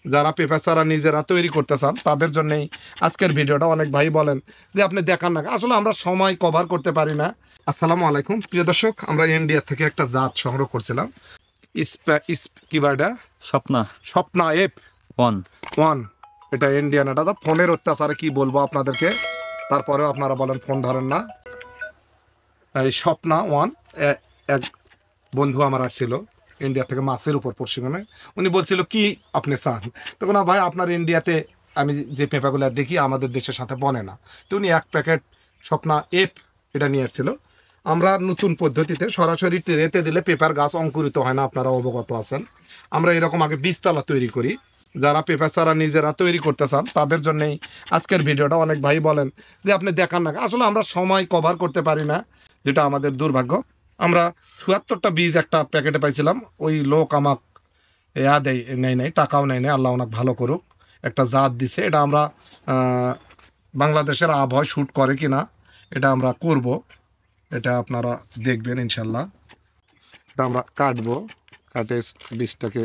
যারা পেঁপে চারা নিজেরা তৈরি করতে চান তাদের জন্যই আজকের ভিডিওটা। অনেক ভাই বলেন যে আপনি দেখান না, আসলে আমরা সময় কভার করতে পারি না। আসসালামু আলাইকুম প্রিয় দর্শক, আমরা ইন্ডিয়া থেকে একটা জাত সংগ্রহ করছিলাম। কি বারটা? Swapna Swapna F one one. এটা ইন্ডিয়ান, এটা তো ফোনের অত্যাচারে কি বলবো আপনাদেরকে, তারপরেও আপনারা বলেন ফোন ধরেন না। এই স্বপ্না ওয়ান এক বন্ধু আমার আসছিল ইন্ডিয়া থেকে মাছের উপর প্রশিক্ষণে। উনি বলছিল কি আপনি চান, তখন ভাই আপনার ইন্ডিয়াতে আমি যে পেঁপাগুলো দেখি আমাদের দেশের সাথে বনে না, তো উনি এক প্যাকেট স্বপ্না এফ এটা নিয়ে আসছিল। আমরা নতুন পদ্ধতিতে সরাসরি ট্রেতে দিলে পেঁপার গাছ অঙ্কুরিত হয় না, আপনারা অবগত আছেন। আমরা এরকম আগে বীজতলা তৈরি করি। যারা পেঁপা চারা নিজেরা তৈরি করতে চান তাদের জন্যই আজকের ভিডিওটা। অনেক ভাই বলেন যে আপনি দেখান না, আসলে আমরা সময় কভার করতে পারি না, যেটা আমাদের দুর্ভাগ্য। আমরা ৭৪টা বীজ একটা প্যাকেটে পাইছিলাম। ওই লোক আমাক দেয় নেই টাকাও নেই, আল্লাহ ওনাক ভালো করুক। একটা জাত দিছে, এটা আমরা বাংলাদেশের আবহাওয়া শ্যুট করে কি না এটা আমরা করব, এটা আপনারা দেখবেন ইনশাল্লাহ। এটা আমরা কাটবো, কাটে বীজটাকে,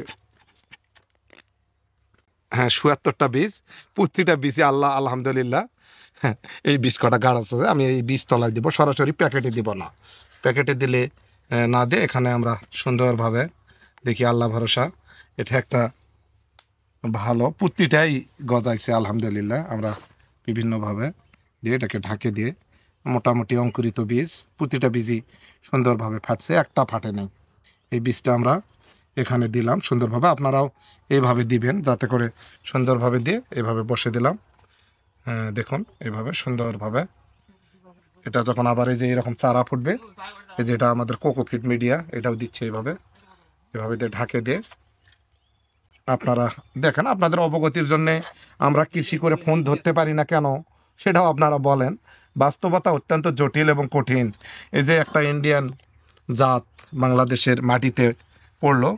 হ্যাঁ ৭৪টা বীজ, প্রতিটা বীজে আল্লাহ আলহামদুলিল্লাহ হ্যাঁ এই বীজ কটা গাছ আছে। আমি এই বীজ তলায় দিব, সরাসরি প্যাকেটে দিব না। প্যাকেটে দিলে না দিয়ে এখানে আমরা সুন্দরভাবে দেখি, আল্লাহ ভরসা। এটা একটা ভালো, প্রতিটাই গজাইছে আলহামদুলিল্লাহ। আমরা বিভিন্নভাবে দিয়ে এটাকে ঢাকে দিয়ে মোটামুটি অঙ্কুরিত বীজ, প্রতিটা বীজই সুন্দরভাবে ফাটছে, একটা ফাটে নেই। এই বীজটা আমরা এখানে দিলাম সুন্দরভাবে, আপনারাও এইভাবে দিবেন যাতে করে সুন্দরভাবে দিয়ে এভাবে বসে দিলাম। দেখুন এইভাবে সুন্দরভাবে। এটা যখন আবার এই যে এরকম চারা ফুটবে, এই যে এটা আমাদের কোকোপিট মিডিয়া, এটাও দিচ্ছে এইভাবে, এভাবে দিয়ে ঢাকে দিয়ে। আপনারা দেখেন, আপনাদের অবগতির জন্যে আমরা কৃষি করে ফোন ধরতে পারি না কেন সেটাও আপনারা বলেন। বাস্তবতা অত্যন্ত জটিল এবং কঠিন। এই যে একটা ইন্ডিয়ান জাত বাংলাদেশের মাটিতে পড়লো,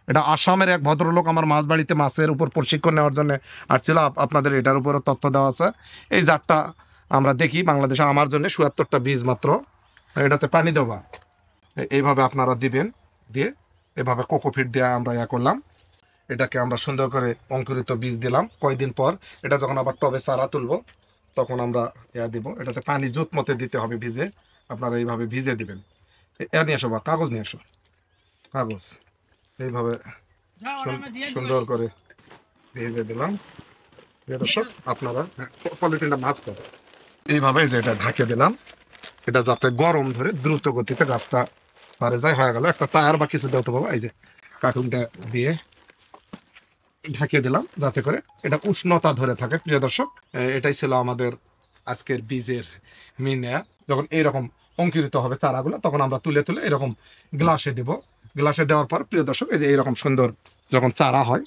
এটা আসামের এক ভদ্রলোক আমার মাছ বাড়িতে মাছের উপর প্রশিক্ষণ নেওয়ার জন্য আসছিল। আপনাদের এটার উপরও তথ্য দেওয়া আছে। এই জাতটা আমরা দেখি বাংলাদেশে, আমার জন্য ৭৪টা বীজ মাত্র, এটাতে পানি দেওয়া এইভাবে আপনারা দিবেন। দিয়ে এভাবে কোকোপিট দিয়ে আমরা করলাম। এটাকে আমরা সুন্দর করে অঙ্কুরিত বীজ দিলাম। কয়দিন পর এটা যখন আবার টবে চারা তুলবো তখন আমরা দিব। এটাতে পানি জুত মতে দিতে হবে ভিজে, আপনারা এইভাবে ভিজে দিবেন। নিয়ে আসো বা কাগজ নিয়ে আসো, কাগজ এইভাবে সুন্দর করে ভেজে দিলাম। আপনারা পলিথিনটা ভাঁজ করে এইভাবে যে এটা ঢাকে দিলাম, এটা যাতে গরম ধরে দ্রুত গতিতে গাছটা পারে যায়। হয়ে গেল, একটা টায়ার বা কিছু দেওয়া পাবো, এই যে কার্টুনটা দিয়ে ঢাকে দিলাম যাতে করে এটা উষ্ণতা ধরে থাকে। প্রিয় দর্শক, এটাই ছিল আমাদের আজকের বীজের মিনা। যখন এইরকম অঙ্কুরিত হবে চারাগুলো তখন আমরা তুলে তুলে এরকম গ্লাসে দেব। গ্লাসে দেওয়ার পর প্রিয় দর্শক, এই যে এইরকম সুন্দর যখন চারা হয়,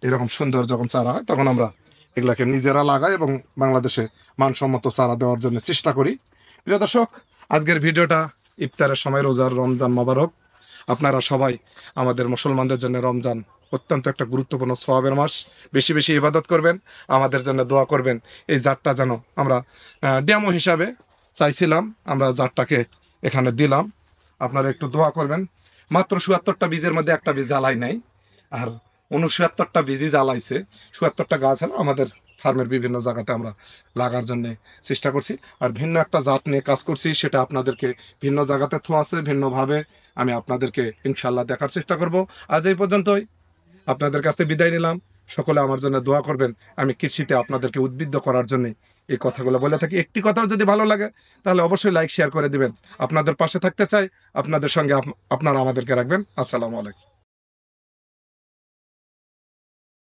এরকম সুন্দর যখন চারা হয় তখন আমরা এগুলাকে নিজেরা লাগাই এবং বাংলাদেশে মানসম্মত চারা দেওয়ার জন্য চেষ্টা করি। প্রিয় দর্শক, আজকের ভিডিওটা ইফতারের সময়, রোজার রমজান মোবারক। আপনারা সবাই, আমাদের মুসলমানদের জন্য রমজান অত্যন্ত একটা গুরুত্বপূর্ণ সওয়াবের মাস। বেশি বেশি ইবাদত করবেন, আমাদের জন্য দোয়া করবেন। এই জাতটা যেন আমরা ডেমো হিসাবে চাইছিলাম, আমরা জাতটাকে এখানে দিলাম, আপনারা একটু দোয়া করবেন। মাত্র ৭৪টা বীজের মধ্যে একটা বীজ জ্বালাই নাই, আর ৬৯টা বীজই জ্বালাইছে। ৭৪টা গাছ হলো আমাদের ফার্মের বিভিন্ন জায়গাতে আমরা লাগার জন্য চেষ্টা করছি। আর ভিন্ন একটা জাত নিয়ে কাজ করছি, সেটা আপনাদেরকে ভিন্ন জায়গাতে আছে, ভিন্নভাবে আমি আপনাদেরকে ইনশাল্লাহ দেখার চেষ্টা করব। আজ এই পর্যন্তই, আপনাদের কাছ থেকে বিদায় নিলাম। সকলে আমার জন্য দোয়া করবেন। আমি কৃষিতে আপনাদেরকে উদ্বুদ্ধ করার জন্য এই কথাগুলো বলে থাকি। একটি কথাও যদি ভালো লাগে তাহলে অবশ্যই লাইক শেয়ার করে দিবেন। আপনাদের পাশে থাকতে চাই, আপনাদের সঙ্গে আপনারা আমাদেরকে রাখবেন। আসসালামু আলাইকুম।